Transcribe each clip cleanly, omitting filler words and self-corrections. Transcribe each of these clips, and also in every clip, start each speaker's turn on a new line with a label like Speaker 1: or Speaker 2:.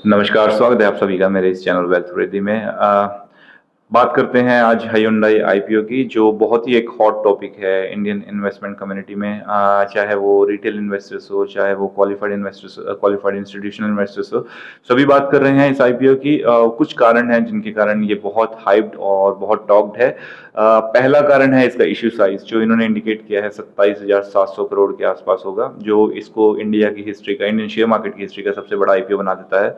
Speaker 1: नमस्कार, स्वागत है आप सभी का मेरे इस चैनल वेल्थ वृद्धि में। बात करते हैं आज हायुंडई आईपीओ की, जो बहुत ही एक हॉट टॉपिक है इंडियन इन्वेस्टमेंट कम्युनिटी में। चाहे वो रिटेल इन्वेस्टर्स हो, चाहे वो qualified investors, qualified institutional investors हो, सभी बात कर रहे हैं इस आईपीओ की। कुछ कारण हैं जिनके कारण ये बहुत हाइप्ड और बहुत टॉक्ड है। पहला कारण है इसका इश्यू साइज, जो इन्होंने इंडिकेट किया है 27,700 करोड़ के आसपास होगा, जो इसको इंडिया की हिस्ट्री का, इंडियन शेयर मार्केट की हिस्ट्री का सबसे बड़ा आईपीओ बना देता है।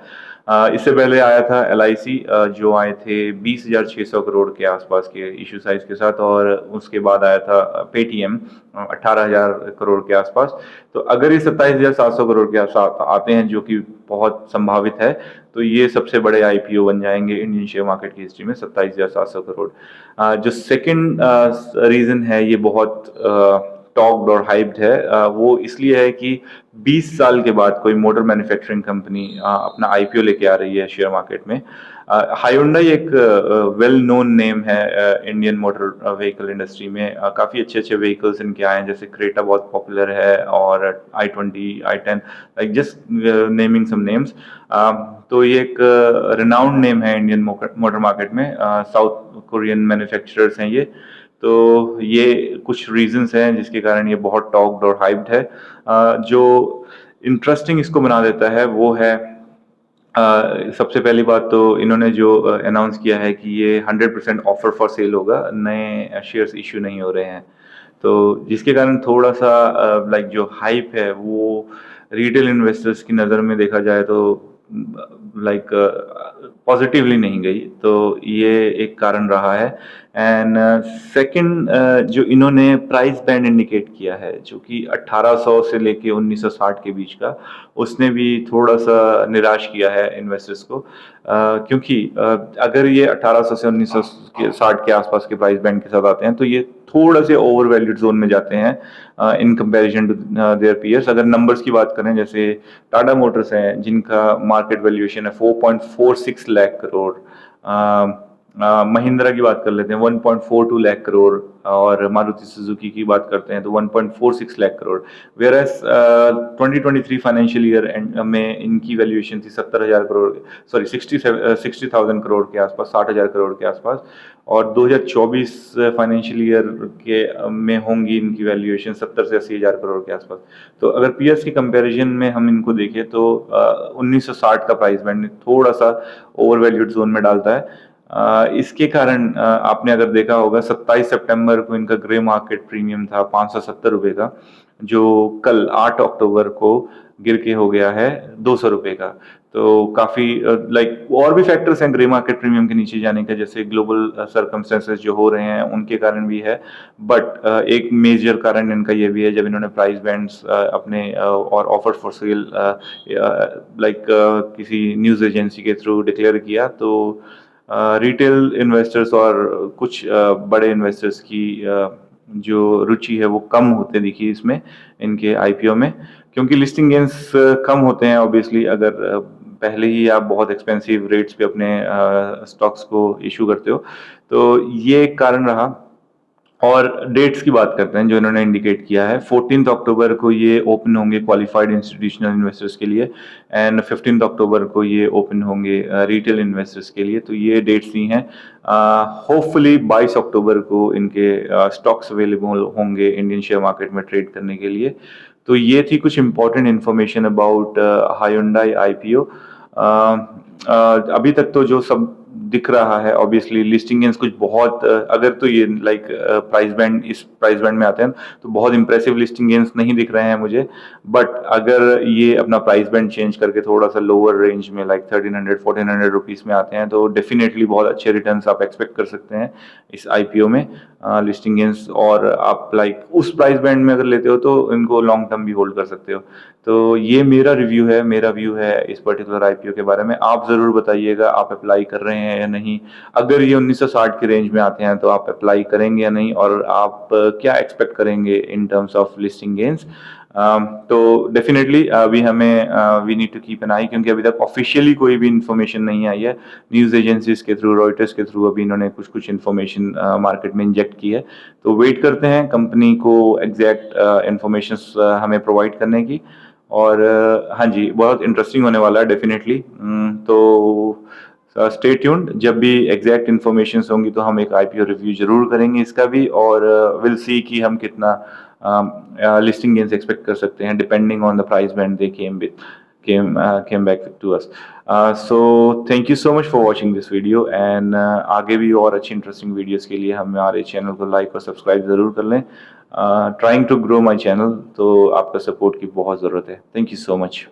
Speaker 1: इससे पहले आया था एलआईसी, जो आए थे 20,600 करोड़ के आसपास के इशू साइज के साथ, और उसके बाद आया था पेटीएम 18,000 करोड़ के आसपास। तो अगर ये 27,700 करोड़ के साथ आते हैं, जो कि बहुत संभावित है, तो ये सबसे बड़े आईपीओ बन जाएंगे इंडियन शेयर मार्केट की हिस्ट्री में, 27,700 करोड़। जो सेकंड रीजन है, ये बहुत टॉक्ड और हाइप्ड है, वो इसलिए है कि 20 साल के बाद कोई मोटर मैन्युफैक्चरिंग कंपनी अपना आईपीओ लेके आ रही है शेयर मार्केट में। हायुंडई एक वेल नोन नेम है इंडियन मोटर व्हीकल इंडस्ट्री में। काफी अच्छे अच्छे व्हीकल्स इनके आए हैं, जैसे क्रेटा बहुत पॉपुलर है, और i20, i10, like just naming some names. तो ये एक रिनाउंड नेम है इंडियन मोटर मार्केट में। साउथ कोरियन मैन्युफैक्चरर्स हैं ये। तो ये कुछ रीजंस हैं जिसके कारण ये बहुत टॉक्ड और हाइप्ड है। जो इंटरेस्टिंग इसको बना देता है वो है, सबसे पहली बात तो इन्होंने जो अनाउंस किया है कि ये 100% ऑफर फॉर सेल होगा, नए शेयर्स इश्यू नहीं हो रहे हैं। तो जिसके कारण थोड़ा सा लाइक जो हाइप है वो रिटेल इन्वेस्टर्स की नज़र में देखा जाए तो लाइक पॉजिटिवली नहीं गई। तो ये एक कारण रहा है। एंड सेकंड, जो इन्होंने प्राइस बैंड इंडिकेट किया है, जो कि 1800 से लेके 1960 के बीच का, उसने भी थोड़ा सा निराश किया है इन्वेस्टर्स को। क्योंकि अगर ये 1800 से 1960 के आसपास के प्राइस बैंड के साथ आते हैं, तो ये थोड़ा से ओवर वैल्यूड जोन में जाते हैं in comparison to their peers. अगर नंबर्स की बात करें, जैसे टाटा मोटर्स हैं जिनका मार्केट वैल्यूएशन है 4.46 लाख करोड़, महिंद्रा की बात कर लेते हैं 1.42 लाख करोड़, और मारुति सुजुकी की बात करते हैं तो 1.46 lakh crore. Whereas 2023 financial year में इनकी वैल्यूएशन थी 70,000 करोड़, सॉरी 60,000 करोड़ के आसपास, 60,000 करोड़ के आसपास। और 2024 फाइनेंशियल ईयर के में होंगी इनकी वैल्यूएशन 70 से 80,000 करोड़ के आसपास। तो अगर पीएस की कंपैरिजन में हम इनको देखें तो 1960 का प्राइस बैंड थोड़ा सा ओवर वैल्यूड जोन में डालता है। इसके कारण आपने अगर देखा होगा, 27 सितंबर को इनका ग्रे मार्केट प्रीमियम था 570 रुपए का, जो कल 8 अक्टूबर को गिर के हो गया है 200 रुपए का। तो काफी लाइक और भी फैक्टर्स हैं ग्रे मार्केट प्रीमियम के नीचे जाने का, जैसे ग्लोबल सर्कमस्टेंसेस जो हो रहे हैं उनके कारण भी है। बट एक मेजर कारण इनका ये भी है, जब इन्होंने प्राइस बैंड्स अपने और ऑफर फॉर सेल लाइक किसी न्यूज एजेंसी के थ्रू डिक्लेयर किया, तो रिटेल इन्वेस्टर्स और कुछ बड़े इन्वेस्टर्स की जो रुचि है वो कम होते दिखी इसमें, इनके आईपीओ में। क्योंकि लिस्टिंग गेन्स कम होते हैं ऑब्वियसली, अगर पहले ही आप बहुत एक्सपेंसिव रेट्स पे अपने स्टॉक्स को इशू करते हो। तो ये एक कारण रहा। और डेट्स की बात करते हैं जो इन्होंने इंडिकेट किया है, 14 अक्टूबर को ये ओपन होंगे क्वालिफाइड इंस्टीट्यूशनल इन्वेस्टर्स के लिए, एंड 15 अक्टूबर को ये ओपन होंगे रिटेल इन्वेस्टर्स के लिए। तो ये डेट्स दी हैं। होपफुली 22 अक्टूबर को इनके स्टॉक्स अवेलेबल होंगे इंडियन शेयर मार्केट में ट्रेड करने के लिए। तो ये थी कुछ इंपॉर्टेंट इन्फॉर्मेशन अबाउट हायुंडई आईपीओ। अभी तक तो जो सब दिख रहा है, ऑब्वियसली लिस्टिंग गेन्स कुछ बहुत अगर तो ये लाइक प्राइस बैंड, इस प्राइस बैंड में आते हैं तो बहुत इंप्रेसिव लिस्टिंग गेन्स नहीं दिख रहे हैं मुझे। बट अगर ये अपना प्राइस बैंड चेंज करके थोड़ा सा लोअर रेंज में, लाइक 1300-1400 रुपीज में आते हैं, तो डेफिनेटली बहुत अच्छे रिटर्न्स आप एक्सपेक्ट कर सकते हैं इस आईपीओ में लिस्टिंग गेन्स। और आप लाइक उस प्राइस बैंड में अगर लेते हो तो इनको लॉन्ग टर्म भी होल्ड कर सकते हो। तो ये मेरा रिव्यू है, मेरा व्यू है इस पर्टिकुलर आईपीओ के बारे में। आप जरूर बताइएगा आप अप्लाई कर रहे हैं या नहीं। अगर ये 1960 की रेंज में आते हैं तो आप अप्लाई करेंगे या नहीं, और आप क्या एक्सपेक्ट करेंगे in terms of listing gains. तो डेफिनेटली अभी हमें we need to keep an eye, क्योंकि अभी तक ऑफिशियली कोई भी इंफॉर्मेशन नहीं आई है। न्यूज एजेंसीज के थ्रू, रॉयटर्स के थ्रू अभी इन्होंने कुछ कुछ इन्फॉर्मेशन मार्केट में इंजेक्ट की है। तो वेट करते हैं कंपनी को एग्जैक्ट इन्फॉर्मेशन हमें प्रोवाइड करने की। और हाँ जी, बहुत इंटरेस्टिंग होने वाला है डेफिनेटली। तो स्टे ट्यून्ड, जब भी एग्जैक्ट इन्फॉर्मेशन होंगी तो हम एक आईपीओ रिव्यू जरूर करेंगे इसका भी, और विल सी कि हम कितना लिस्टिंग गेन्स एक्सपेक्ट कर सकते हैं depending on the price band they came back to us. So thank you so much for watching this video, and आगे भी और अच्छी इंटरेस्टिंग वीडियोस के लिए हमारे चैनल को लाइक और सब्सक्राइब जरूर कर लें. Trying to grow my channel, तो आपका सपोर्ट की बहुत ज़रूरत है. Thank you so much.